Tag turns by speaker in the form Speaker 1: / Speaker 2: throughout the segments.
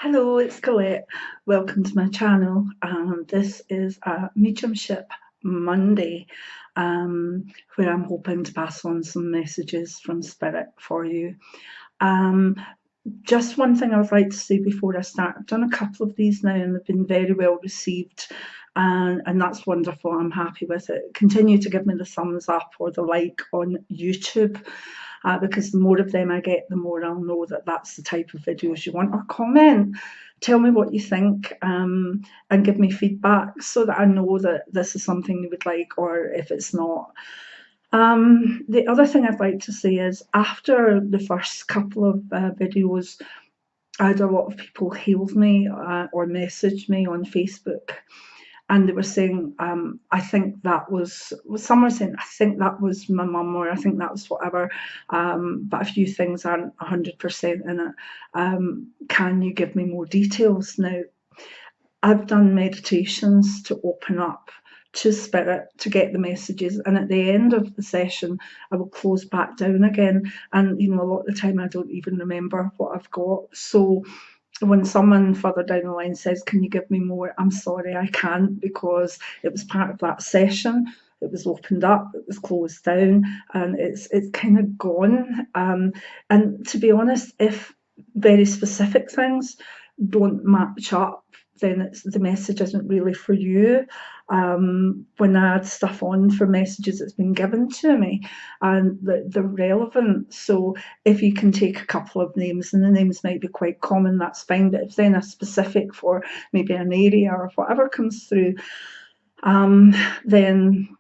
Speaker 1: Hello, it's Colette. Welcome to my channel. This is a Mediumship Monday, where I'm hoping to pass on some messages from Spirit for you. Just one thing I would like to say before I start. I've done a couple of these now and they've been very well received, and that's wonderful. I'm happy with it. Continue to give me the thumbs up or the like on YouTube. Because the more of them I get, the more I'll know that that's the type of videos you want. Or comment, tell me what you think, and give me feedback so that I know that this is something you would like, or if it's not. The other thing I'd like to say is, after the first couple of videos, I had a lot of people hailed me or messaged me on Facebook, and they were saying, I think that was, some were saying, I think that was my mum, or I think that was whatever, but a few things aren't 100% in it. Can you give me more details? Now, I've done meditations to open up to Spirit to get the messages, and at the end of the session I will close back down again, and a lot of the time I don't even remember what I've got. So when someone further down the line says, can you give me more, I'm sorry, I can't, because it was part of that session. It was opened up, it was closed down, and it's kind of gone. And to be honest, if very specific things don't match up, then the message isn't really for you. When I add stuff on for messages that's been given to me, and they're relevant. So if you can take a couple of names, and the names might be quite common, that's fine. But if then a specific for maybe an area or whatever comes through, then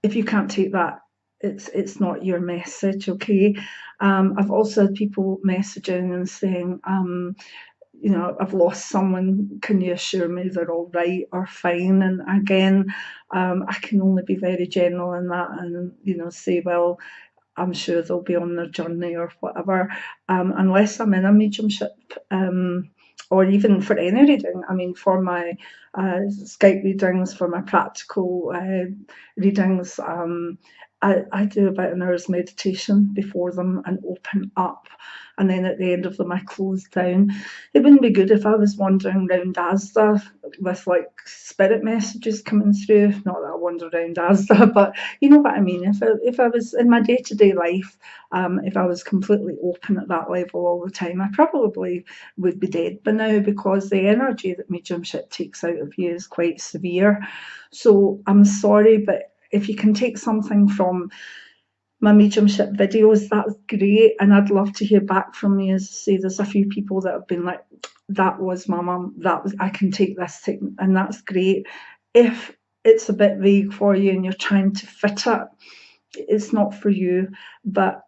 Speaker 1: if you can't take that, it's not your message, okay? I've also had people messaging and saying, I've lost someone, can you assure me they're all right or fine? And again, I can only be very general in that, and say, well, I'm sure they'll be on their journey or whatever, unless I'm in a mediumship, or even for any reading. I mean, for my Skype readings, for my practical readings, I do about an hour's meditation before them and open up, and then at the end of them I close down. It wouldn't be good if I was wandering around Asda with like spirit messages coming through. Not that I wander around Asda, but you know what I mean. If I was in my day-to-day life, if I was completely open at that level all the time, I probably would be dead by now, because the energy that mediumship takes out of you is quite severe. So I'm sorry, but if you can take something from my mediumship videos, that's great. And I'd love to hear back from you. As I say, there's a few people that have been like, that was my mum, I can take this, and that's great. If it's a bit vague for you and you're trying to fit it, it's not for you. But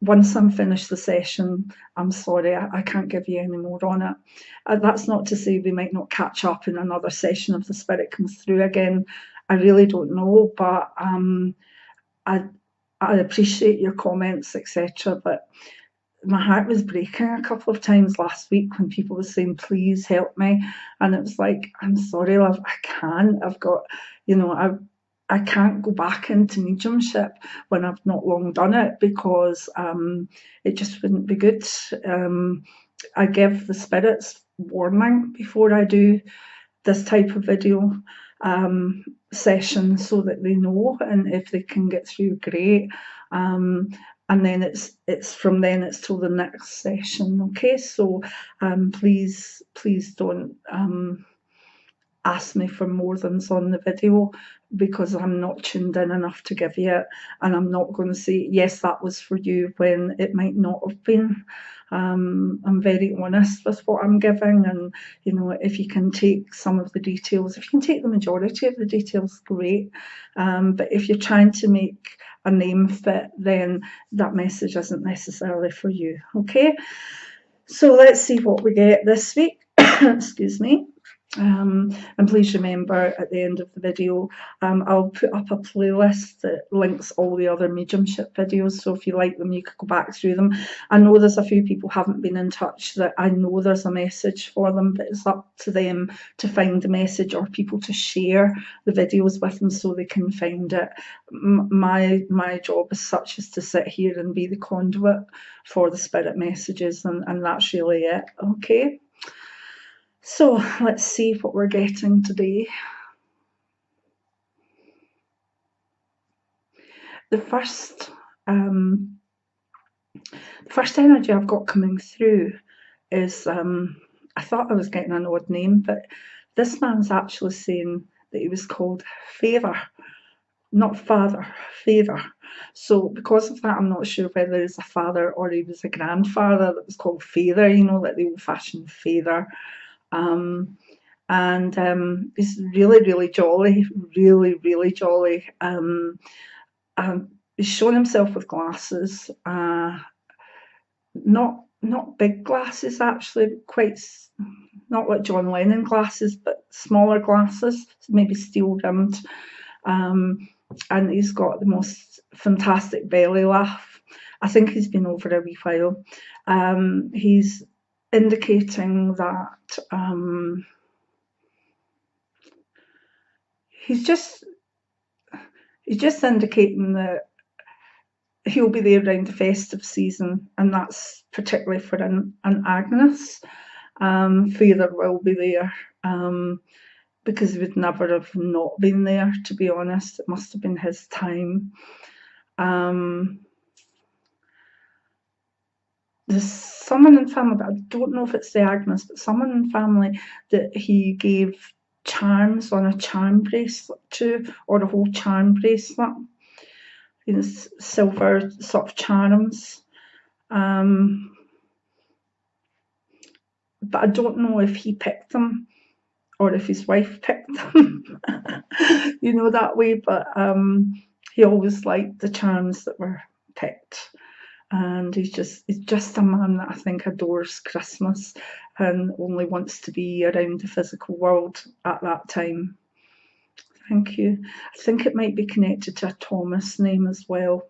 Speaker 1: once I'm finished the session, I'm sorry, I can't give you any more on it. That's not to say we might not catch up in another session if the spirit comes through again. I really don't know, but I appreciate your comments, etc. But my heart was breaking a couple of times last week when people were saying, please help me. And it was like, I'm sorry, love, I can't. I've got, I can't go back into mediumship when I've not long done it, because it just wouldn't be good. I give the spirits warning before I do this type of video session, so that they know, and if they can get through, great. And then it's from then it's till the next session, okay? So please don't ask me for more than's on the video, because I'm not tuned in enough to give you it, and I'm not going to say yes, that was for you, when it might not have been. I'm very honest with what I'm giving, and if you can take some of the details, if you can take the majority of the details, great. But if you're trying to make a name fit, then that message isn't necessarily for you, okay? So let's see what we get this week. Excuse me. And please remember, at the end of the video, I'll put up a playlist that links all the other mediumship videos, so if you like them you could go back through them. I know there's a few people haven't been in touch that I know there's a message for them, but it's up to them to find the message, or people to share the videos with them so they can find it. My job as such is to sit here and be the conduit for the spirit messages, and that's really it, okay? So let's see what we're getting today. The first energy I've got coming through is, I thought I was getting an odd name, but this man's actually saying that he was called Favour, not Father, Favour. So because of that, I'm not sure whether he's a father or he was a grandfather that was called Favour, you know, like the old-fashioned Favour. And he's really, really jolly, really jolly. He's shown himself with glasses, not big glasses actually, quite not like John Lennon glasses, but smaller glasses, maybe steel rimmed. And he's got the most fantastic belly laugh. I think he's been over a wee while. He's indicating that he's just indicating that he'll be there around the festive season, and that's particularly for an Agnes. Father will be there, because he would never have not been there, to be honest. It must have been his time. There's someone in family, but I don't know if it's the Agnes, but someone in family that he gave charms on a charm bracelet to, or a whole charm bracelet. You know, silver sort of charms. But I don't know if he picked them or if his wife picked them, you know, that way. But he always liked the charms that were picked. And he's just a man that I think adores Christmas and only wants to be around the physical world at that time. Thank you. I think it might be connected to a Thomas name as well,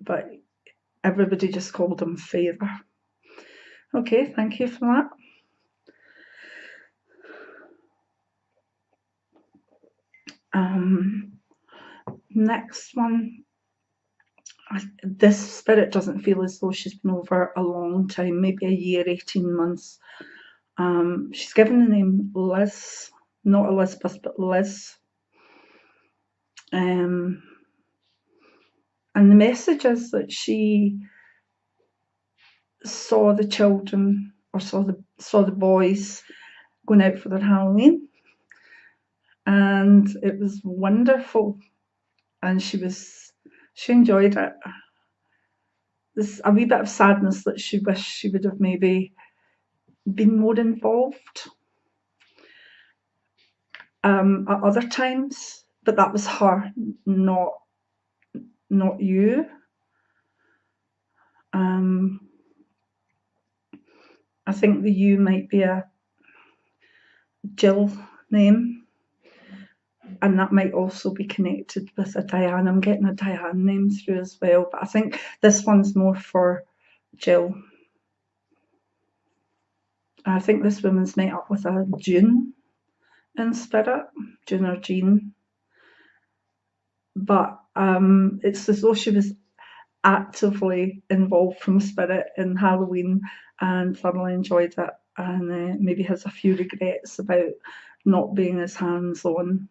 Speaker 1: but everybody just called him Favour. Okay, thank you for that. Next one. This spirit doesn't feel as though she's been over a long time, maybe a year, 18 months. She's given the name Liz, not Elizabeth, but Liz. And the message is that she saw the children, or saw the boys going out for their Halloween, and it was wonderful, and she enjoyed it. There's a wee bit of sadness that she wished she would have maybe been more involved at other times, but that was her, not you. I think the you might be a Jill name, and that might also be connected with a Diane. I'm getting a Diane name through as well, but I think this one's more for Jill. I think this woman's met up with a June in spirit, June or Jean. But it's as though she was actively involved from spirit in Halloween and thoroughly enjoyed it, and maybe has a few regrets about not being as hands-on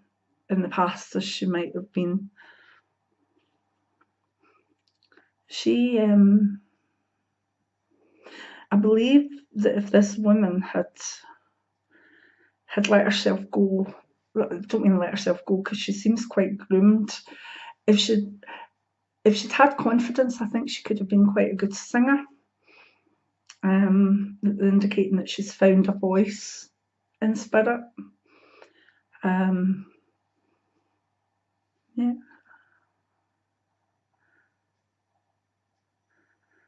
Speaker 1: in the past as she might have been. She, I believe that if this woman had let herself go, I don't mean let herself go because she seems quite groomed. If she'd had confidence, I think she could have been quite a good singer. Indicating that she's found a voice in spirit. Yeah.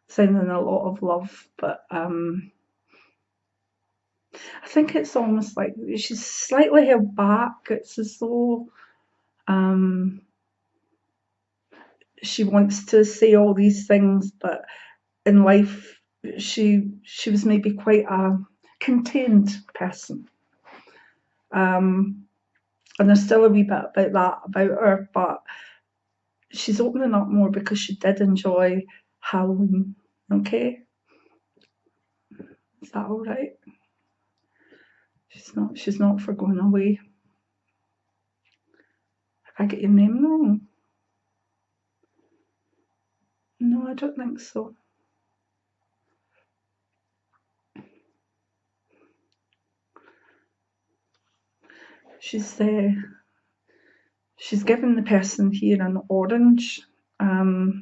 Speaker 1: Sending a lot of love, but I think it's almost like she's slightly held back. It's as though she wants to say all these things, but in life she was maybe quite a contained person. And there's still a wee bit about that about her, but she's opening up more because she did enjoy Halloween. Okay, is that all right? She's not for going away. Have I got your name wrong? No, I don't think so. She's given the person here an orange. Now,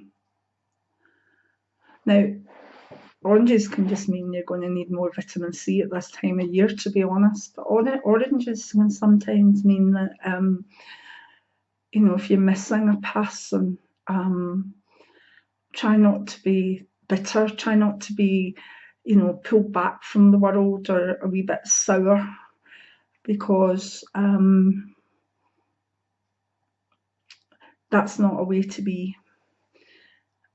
Speaker 1: oranges can just mean you're going to need more vitamin C at this time of year, to be honest. But oranges can sometimes mean that, you know, if you're missing a person, try not to be bitter, try not to be, you know, pulled back from the world or a wee bit sour, because that's not a way to be.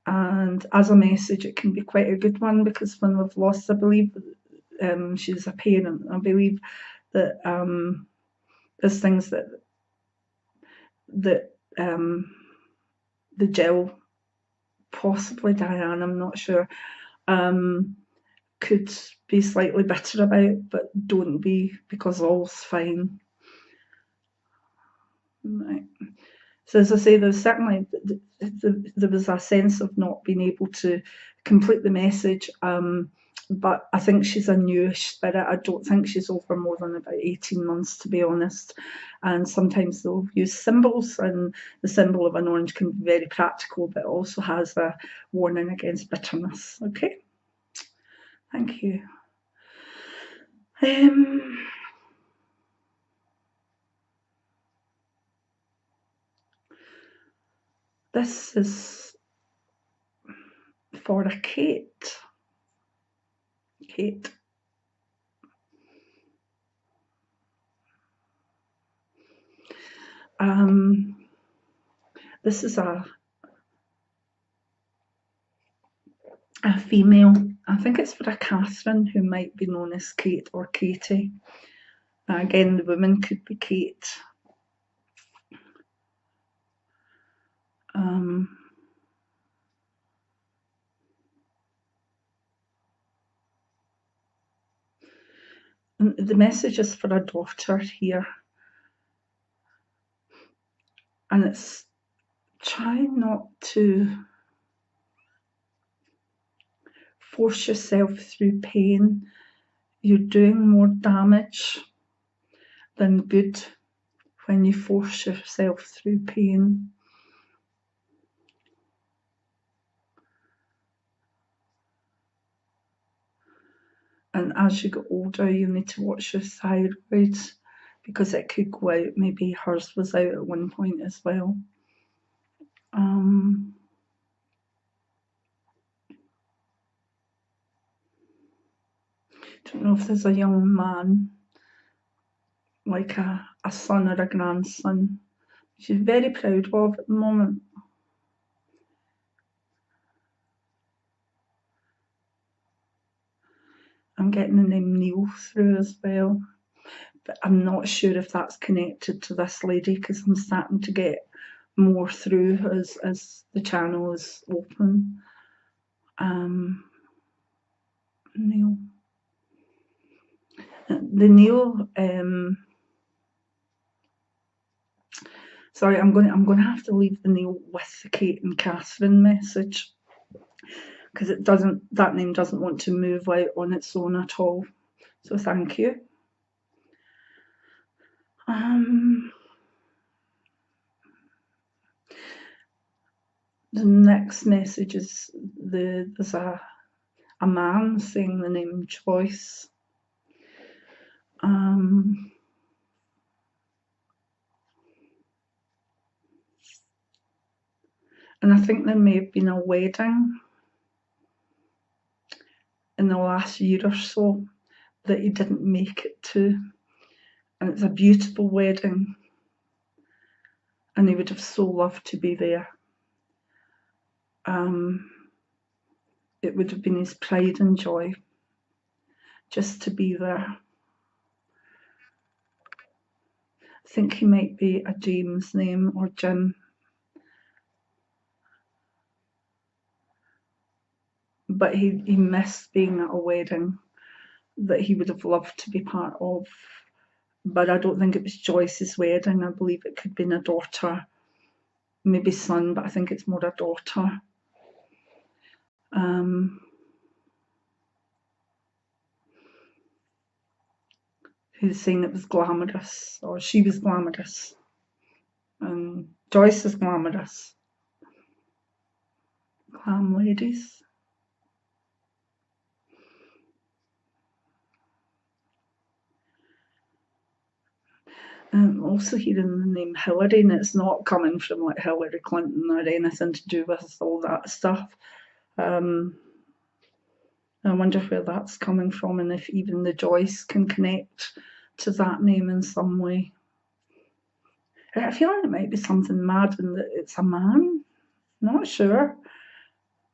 Speaker 1: And as a message, it can be quite a good one, because when we've lost, I believe, she's a parent, I believe that there's things that the Jill, possibly Diane, I'm not sure, could be slightly bitter about, but don't be, because all's fine. Right. So as I say, there's certainly, there was a sense of not being able to complete the message, but I think she's a newish spirit. I don't think she's over more than about 18 months, to be honest. And sometimes they'll use symbols, and the symbol of an orange can be very practical, but also has a warning against bitterness. Okay, thank you. This is for a Kate. Kate. This is a female. I think it's for a Catherine, who might be known as Kate or Katie. Again, the woman could be Kate. The message is for a daughter here, and it's try not to force yourself through pain. You're doing more damage than good when you force yourself through pain. And as you get older, you need to watch your thyroid, because it could go out. Maybe hers was out at one point as well. Don't know if there's a young man, like a son or a grandson, she's very proud of at the moment. I'm getting the name Neil through as well, but I'm not sure if that's connected to this lady, because I'm starting to get more through as the channel is open. Neil. The Neil, sorry, I'm going to have to leave the Neil with the Kate and Catherine message, because that name doesn't want to move out on its own at all. So thank you. The next message is there's a man saying the name Joyce. And I think there may have been a wedding in the last year or so that he didn't make it to. And it's a beautiful wedding. And he would have so loved to be there. It would have been his pride and joy just to be there. I think he might be a James name or Jim. But he missed being at a wedding that he would have loved to be part of. but I don't think it was Joyce's wedding. I believe it could have been a daughter, maybe son, but I think it's more a daughter. Who's saying it was glamorous, or she was glamorous, and Joyce is glamorous. Glam ladies. Also hearing the name Hillary, and it's not coming from like Hillary Clinton or anything to do with all that stuff. I wonder where that's coming from, and if even the Joyce can connect to that name in some way. I feel like it might be something mad in that it's a man. Not sure.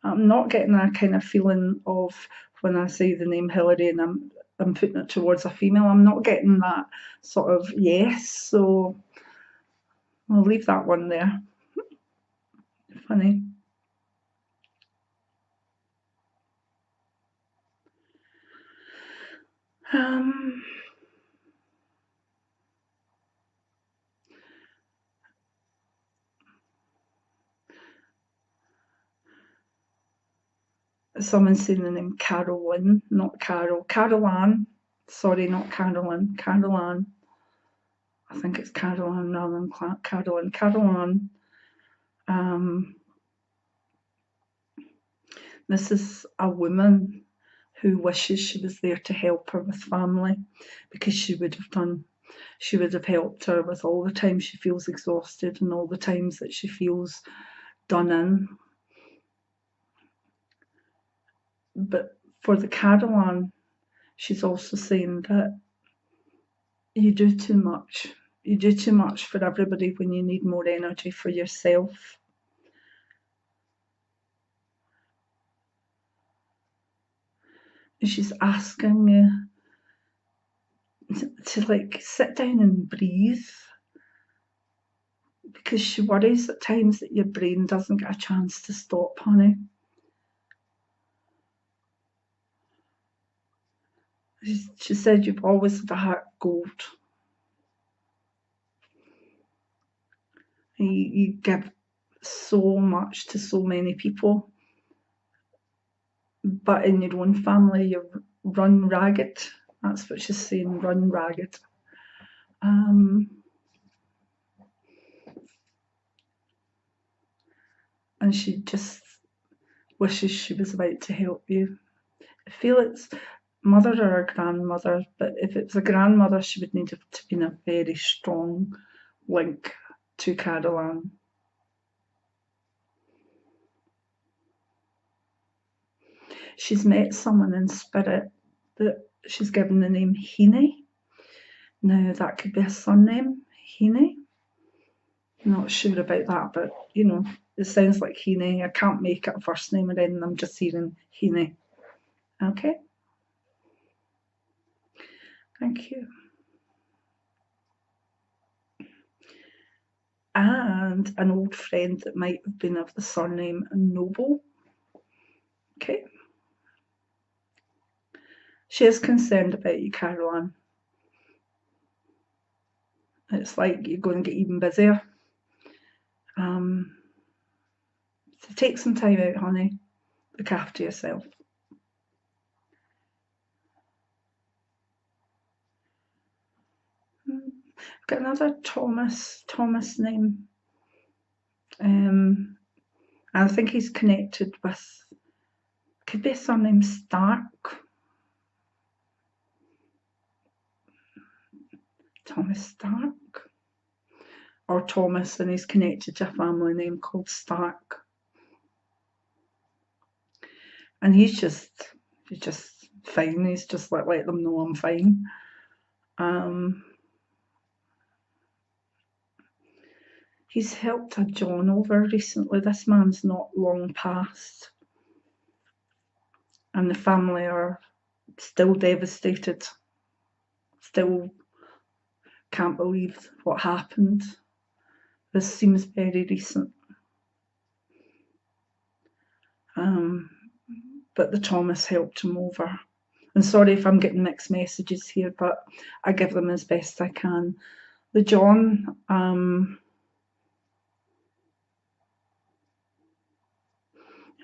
Speaker 1: I'm not getting that kind of feeling of when I say the name Hillary and I'm putting it towards a female. I'm not getting that sort of yes, so I'll leave that one there. Funny. Someone's saying the name Carolyn, not Carol. Caroline. Sorry, not Carolyn. Caroline. I think it's Caroline rather than Carolyn. Caroline. This is a woman who wishes she was there to help her with family, because she would have done. She would have helped her with all the times she feels exhausted and all the times that she feels done in. But for the Caroline, she's also saying that you do too much. You do too much for everybody when you need more energy for yourself. She's asking you to like sit down and breathe, because she worries at times that your brain doesn't get a chance to stop, honey. She said you've always had a heart of gold. You give so much to so many people, but in your own family you run ragged. That's what she's saying, run ragged. And she just wishes she was about to help you. I feel it's mother or a grandmother, but if it's a grandmother, she would need to be in a very strong link to Caroline. She's met someone in spirit that she's given the name Heaney. Now that could be a surname, Heaney. Not sure about that, but you know, it sounds like Heaney. I can't make it a first name or anything, I'm just hearing Heaney. Okay. Thank you. And an old friend that might have been of the surname Noble. Okay. She is concerned about you, Caroline. It's like you're going to get even busier. So take some time out, honey. Look after yourself. I've got another Thomas name. I think he's connected with, could be a surname Stark. Thomas Stark. Or Thomas, and he's connected to a family name called Stark. And he's just fine. He's just like, let them know I'm fine. He's helped a John over recently. This man's not long past. And the family are still devastated. Still can't believe what happened. This seems very recent. But the Thomas helped him over. And sorry if I'm getting mixed messages here, but I give them as best I can. The John,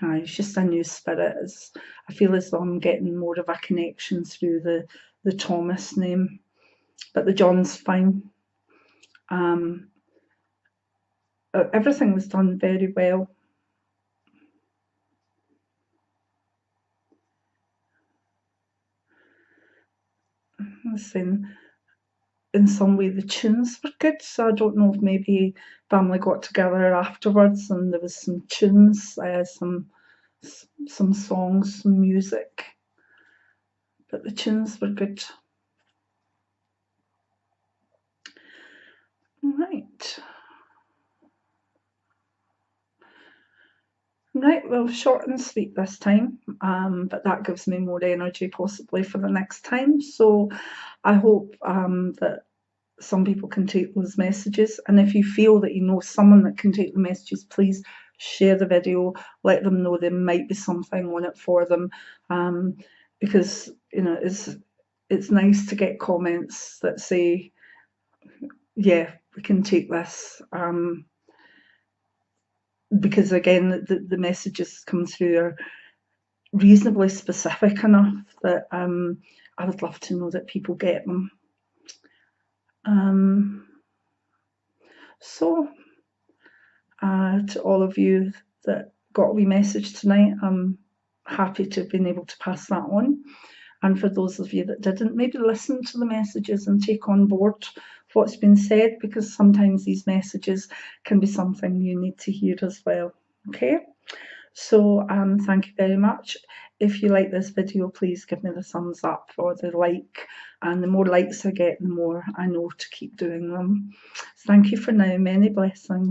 Speaker 1: it's just a new spirit. I feel as though I'm getting more of a connection through the Thomas name, but the John's fine. Everything was done very well. Listen, in some way the tunes were good, so I don't know if maybe family got together afterwards and there was some tunes, some songs, some music, but the tunes were good. Right, well, short and sweet this time, but that gives me more energy possibly for the next time. So I hope that some people can take those messages, and if you feel that you know someone that can take the messages, please share the video, let them know there might be something on it for them, because it's nice to get comments that say, yeah, we can take this, because again the messages come through are reasonably specific enough that I would love to know that people get them. So to all of you that got a wee message tonight, I'm happy to have been able to pass that on. And for those of you that didn't, maybe listen to the messages and take on board what's been said, because sometimes these messages can be something you need to hear as well. Okay, so thank you very much. If you like this video, please give me the thumbs up or the like, and the more likes I get, the more I know to keep doing them. Thank you for now. Many blessings.